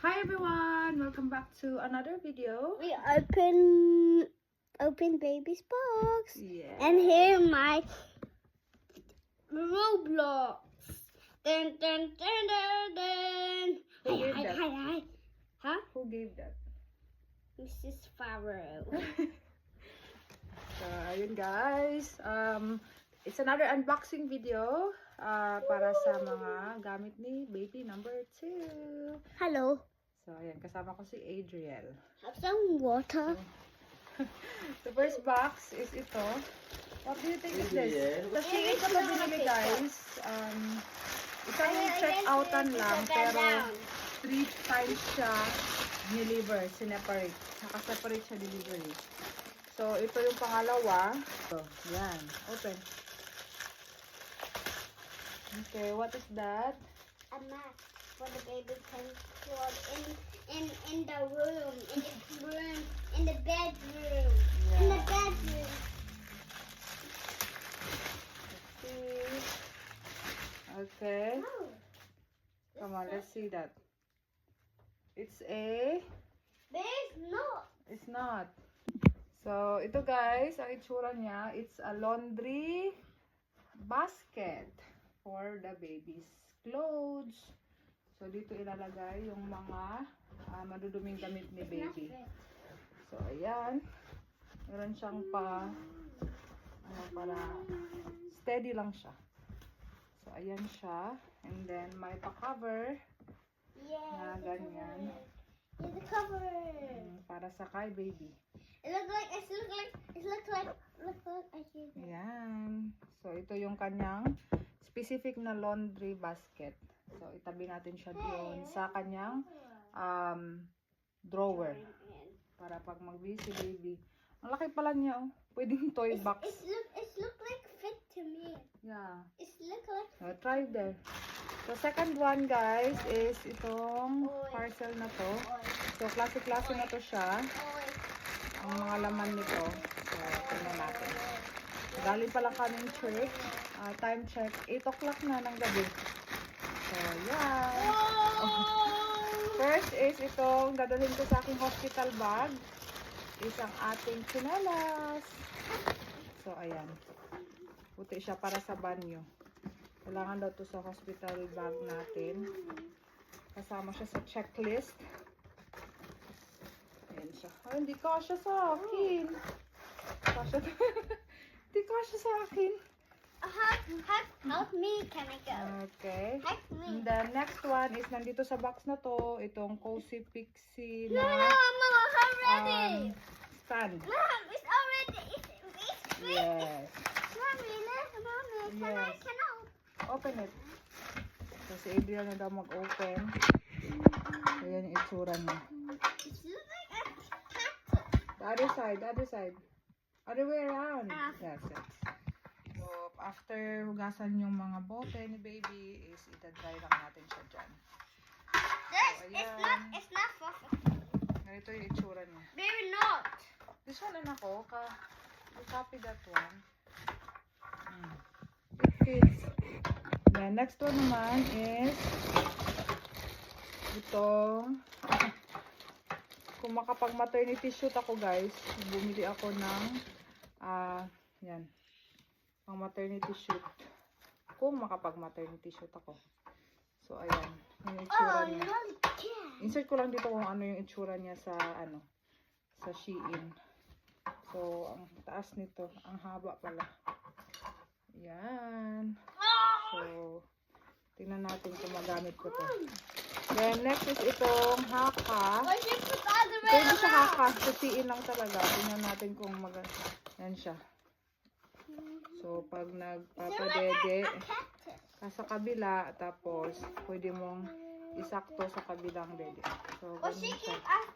Hi everyone! Welcome back to another video. We open baby's box. Yeah. And here my Roblox. Dun dun dun dun dun. Who gave that? Hi. Huh? Who gave that? Mrs. Farrow. So, ayun guys. It's another unboxing video para sa mga gamit ni baby number 2. Hello. So, ayan. Kasama ko si Adriel. Have some water. The first box is ito. What do you think is this? Adriel. Kasi ito na binili guys. Isang check-outan lang. Pero 3 times siya deliver, sineparate. Nakaseparate siya delivery. So, ito yung pangalawa. So, yan. Open. Okay, what is that? A mat for the baby can plug in the room, in the bedroom, in the bedroom. Okay. Oh, Come on, let's see that. It's a... there's not. It's not. So, ito guys, ang itsura niya, it's a laundry basket for the baby's clothes. So, dito ilalagay yung mga maduduming damit ni baby. So, ayan. Meron siyang para steady lang siya. So, ayan siya. And then, may pa-cover na ganyan. Here's the cover. Para sa kay baby. It looks like I see. Ayan. So, ito yung kanyang specific na laundry basket. So, itabi natin siya doon sa kanyang drawer. Para pag mag-busy baby. Ang laki pala niya, oh. Pwedeng toy box. It look like fit to me. Yeah. It look like. So, try there. So, second one, guys, is itong parcel na to. So, klase-klase na to siya. Ang mga laman nito. So, tingnan natin. Galing pa lang kaming church. Time check, 8 o'clock na ng gabi. So, yan. First is itong dadalhin ko sa aking hospital bag. Isang ating tsinelas. So, ayan. Puti siya para sa banyo. Kailangan daw to sa hospital bag natin. Kasama siya sa checklist. Ayan siya. Ay, hindi kasya sa akin. Hindi kasya sa akin. Help me, can I go? Okay. Help me. And the next one is nandito sa box na to. Itong Cozy Pixie No, na Mom, already. stand. Mom, it's already. It's Yes. Mommy, Yes. can I? Open it. Kasi Adriel na daw mag-open. Ayan yung itsura niya. It looks like a cat. The other side, the other side. Other way around. Ah. Yes, yes. So, after hugasan yung mga bote ni baby, is itadry lang natin siya dyan. It's not perfect. Ganito yung itsura niya. Maybe not. This one, anak ko, copy that one. It fits. The next one naman is itong kung makapag-maternity shoot ako guys, bumili ako ng yan, pang maternity shoot. Kung makapag-maternity shoot ako. So, ayan. Yung itsura niya. Insert ko lang dito kung ano yung itsura niya sa sa Shein. So, ang taas nito, ang haba pala. Yan. So, tingnan natin kung magamit ko to. Then, next is itong haka. Why you put the other way Pwede sa around? haka. Sa Shein lang talaga. Tingnan natin kung yan siya. So, pag nagpapadede sa kabila, tapos pwede mong isakto sa kabilang dede. So, What she ganun siya. give us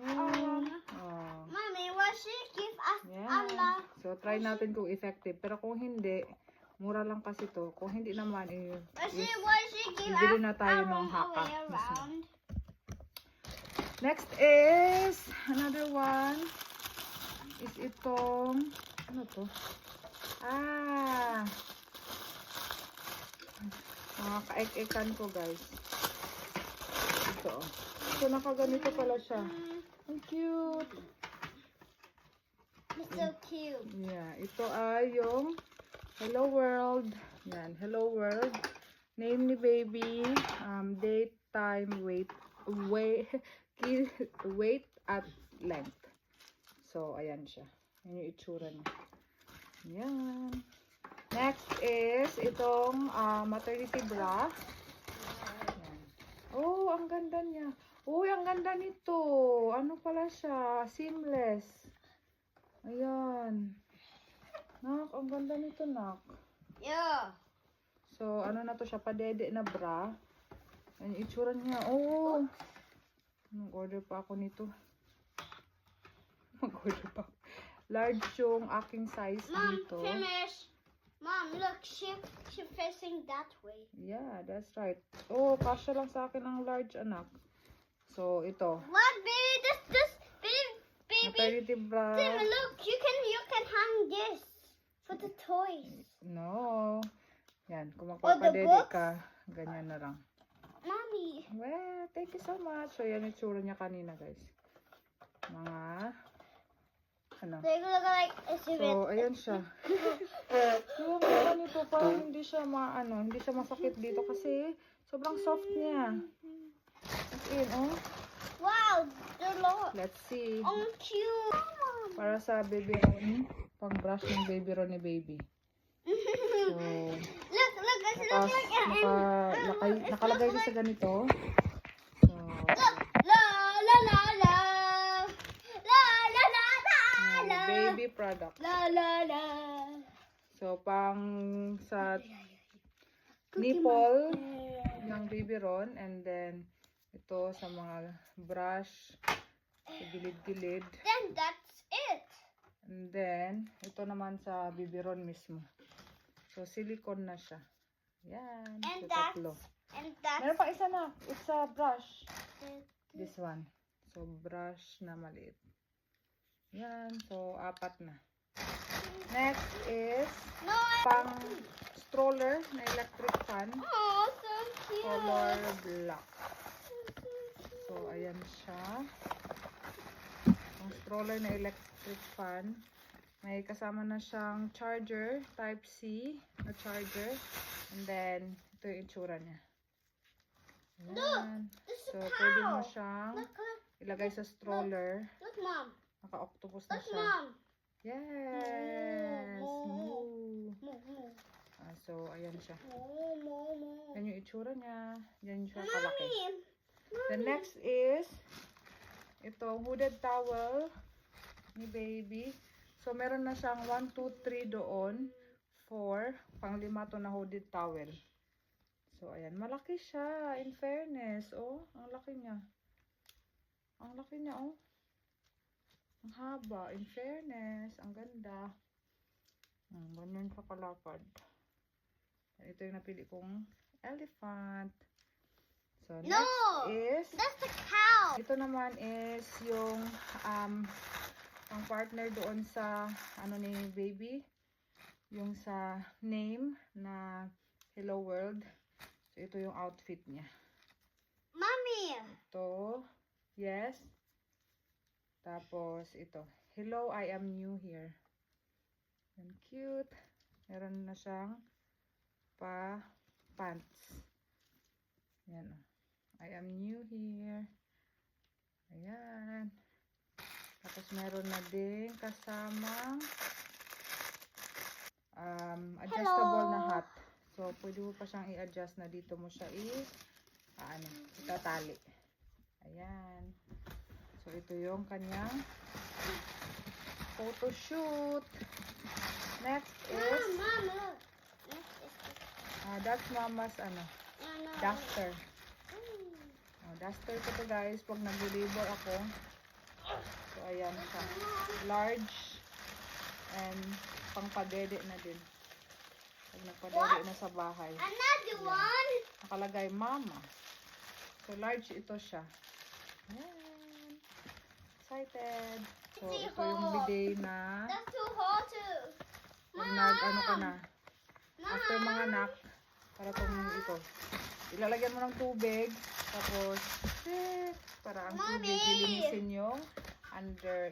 Oh. Mommy, what she give us Yan. So, try natin kung effective. Pero kung hindi, mura lang kasi to. Kung hindi naman, what she give bibili us na tayo ng haka. way around. Next is, another one, is itong, ano to? Mga kaek-ekan ko guys. ito. So, nakaganito pala siya. Ang cute. It's so cute. Yeah, ito ay yung Hello World. Yan, Hello World. Name ni baby, date, time, weight, weight at length. So, ayan siya. Yan yung itsura niya. Yan. Next is itong maternity bra. Yan. Oh, ang ganda niya. Uy, ang ganda nito. Ano pala siya? Seamless. Ayan. Nak, ang ganda nito, nak. Yeah. So, ano na to siya? Padede na bra. Ayan yung itsura niya. Oh! Mag-order pa ako nito. Mag-order pa ako. Large yung aking size Mom, dito. finish. Mom, look, she facing that way. Yeah, that's right. Oh, kasya lang sa akin ang large, anak. So, ito. What, baby? This, baby. Maternity bra. Tim, look, you can hang this for the toys. No. Yan, kung the magpapadede books? ka, ganyan na lang. Mommy. Well, thank you so much. So, yan yung tsura niya kanina, guys. Mga, ano. They look like a So, ayan siya. Yung ganda nito, parang hindi siya hindi siya masakit dito kasi sobrang soft niya. As in, oh. Wow, they're long. Let's see. Oh, cute. Para sa baby Ron, pang brush ng baby Ron ni baby. So, Look, it's tapos, looking like nakalagay siya sa ganito. So, La la la la. La la la la la. baby product. La la la. So, pang sa nipple ng baby Ron, and then ito sa mga brush sa gilid-gilid, Then that's it. and then ito naman sa baby Ron mismo. So silicone na siya. Yan, And so tatlo. that's Meron pa isa na, it's a brush. it. This one. So brush na maliit. Yan, so 4 na. Next is No, pang stroller na electric fan, oh, so cute. color black. So, ayan siya. Ang stroller na electric fan. May kasama na siyang charger, type C na charger. And then, ito yung itsura niya. Ayan. This is So, a pwede mo cow. siyang Look, ilagay sa stroller. look, Mom. Naka-octopus na Look, siya. Mom. Yes! Moo. Moo. So, ayan siya. Moo. Yan yung itsura niya. Yan siya kalaki. Mommy. The next is itong hooded towel ni baby. So, meron na siyang 1, 2, 3 doon. 4. Pang-5 to na hooded towel. So, ayan. Malaki siya. In fairness. Oh, ang laki niya. Ang laki niya, oh. Ang haba. In fairness. Ang ganda. Ganyan siya kalapad. Ito yung napili kong elephant. So, next No! is, That's the cow. ito naman is yung ang partner doon sa ano ni baby, yung sa name na Hello World. So, ito yung outfit niya. Mommy. Ito, yes. Tapos, ito. Hello, I am new here. And cute. Meron na siyang pants. Yan, oh. I am new here. Ayan. Tapos meron na din kasamang adjustable na hat. So, pwede mo pa siyang i-adjust na dito mo siya itatali. Ayan. So, ito yung kanyang photo shoot. Next is, Mom, look. Next is that's mama's duster. Duster ko to guys pag nag-labor ako. So, ayan siya. Large and pangpadede na din. Pag nagpadede na sa bahay. another one. Nakalagay mama. So, large ito siya. Ayan. Excited. So, ito yung bidet na That's too hot too. pag nag-ano ka na. After mga anak, para itong ito. Ilalagyan mo ng tubig. Tapos, it. Para ang Mommy! tubig lilinisin yung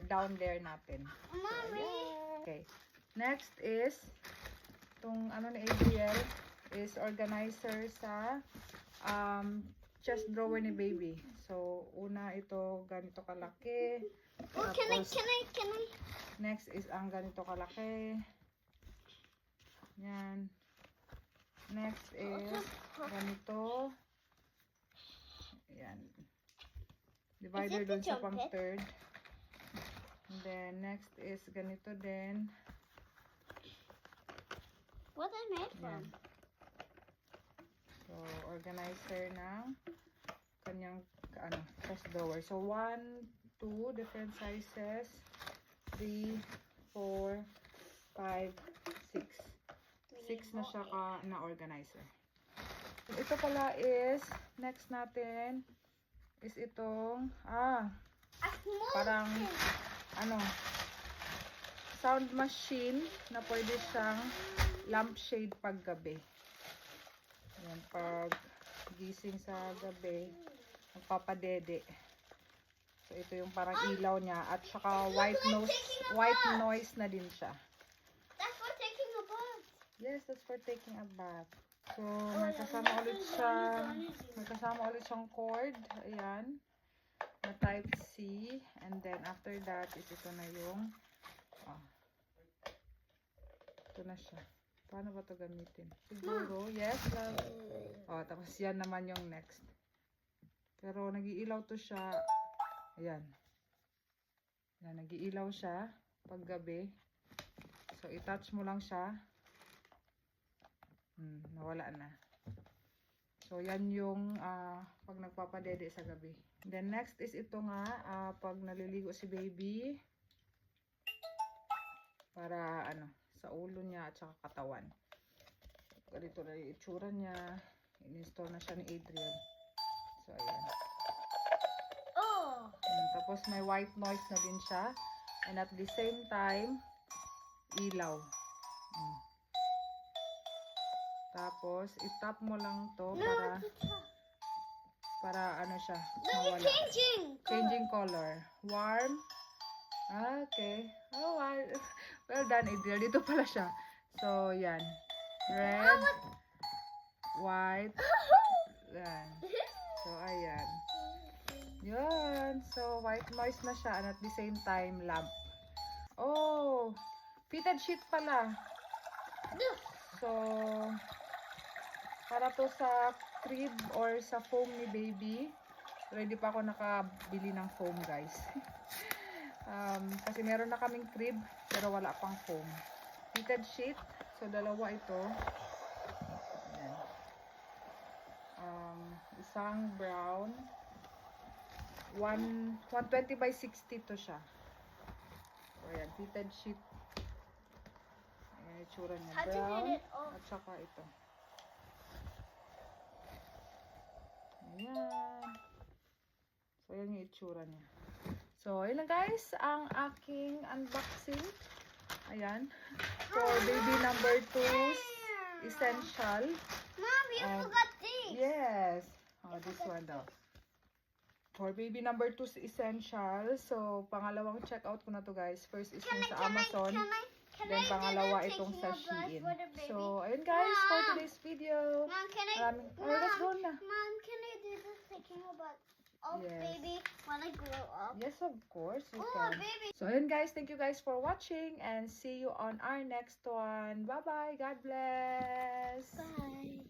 down there natin. Mommy. Yeah. Okay. Next is, itong ano ni Adriel, is organizer sa chest drawer ni baby. So, una ito, ganito kalaki. Oh, can I? Next is ang ganito kalaki. Yan. Next is ganito. Yan. Divider Is it the dun sa jump pang pit? third. And then, next is ganito din. What I made Yan. from? So, organizer ng kanyang chest drawer. So, 1, 2 different sizes. 3, 4, 5, 6. 6 na siya na organizer. Ito pala is, next natin, is itong, A small parang, thing. sound machine na pwede siyang lampshade paggabi. Yan, pag gising sa gabi, magpapadede. So, ito yung parang ilaw niya. At saka white noise na din siya. That's for taking a bath. Yes, that's for taking a bath. So, may kasama ulit siya. May kasama ulit siyang cord. Ayan. Na type C. And then, after that, is ito na yung ito na siya. Paano ba ito gamitin? Siguro, yes, love. Tapos yan naman yung next. Pero, nag-iilaw to siya. Ayan. Ayan, nag-iilaw siya pag gabi. So, i-touch mo lang siya. Nawala na. So, yan yung pag nagpapadede sa gabi. Then, next is ito nga, pag naliligo si baby. Para, sa ulo niya at saka katawan. Ganito na yung itsura niya. In-install na siya ni Adriel. So, ayan. Tapos, may white noise na din siya. And at the same time, ilaw. Tapos, i-tap mo lang to para siya, mawala. Changing color. Warm. Okay. Oh, well done, Adriel. Dito pala siya. So, yan. Red. White. Yan. So, ayan. Yan. So, white noise na siya. And at the same time, lamp. Oh! Fitted sheet pala. So, para to sa crib or sa foam ni baby. Ready pa ako nakabili ng foam, guys. Kasi meron na kaming crib, pero wala pang foam. Fitted sheet. So, dalawa ito. Ayan. Isang brown. 120 by 60 to siya. So, ayan. Fitted sheet. Ayan, itsura niya. Brown. At saka ito. Ayan. So, ayan yung itsura niya. So, ayun lang guys, ang aking unboxing. Ayan. For baby number 2's essential. Mom, you forgot this. Yes. This one daw. For baby number 2's essential. So, pangalawang check out ko na to guys. First is yung sa Amazon. Then, pangalawa itong sa Shein. So, ayun guys, for today's video. Mom, can let's go na. Mom, can I do this taking a bath? Oh, Yes. baby, when I grow up. Yes, of course, you Oh, can. baby. So, ayun guys, thank you guys for watching and see you on our next one. Bye-bye. God bless. Bye.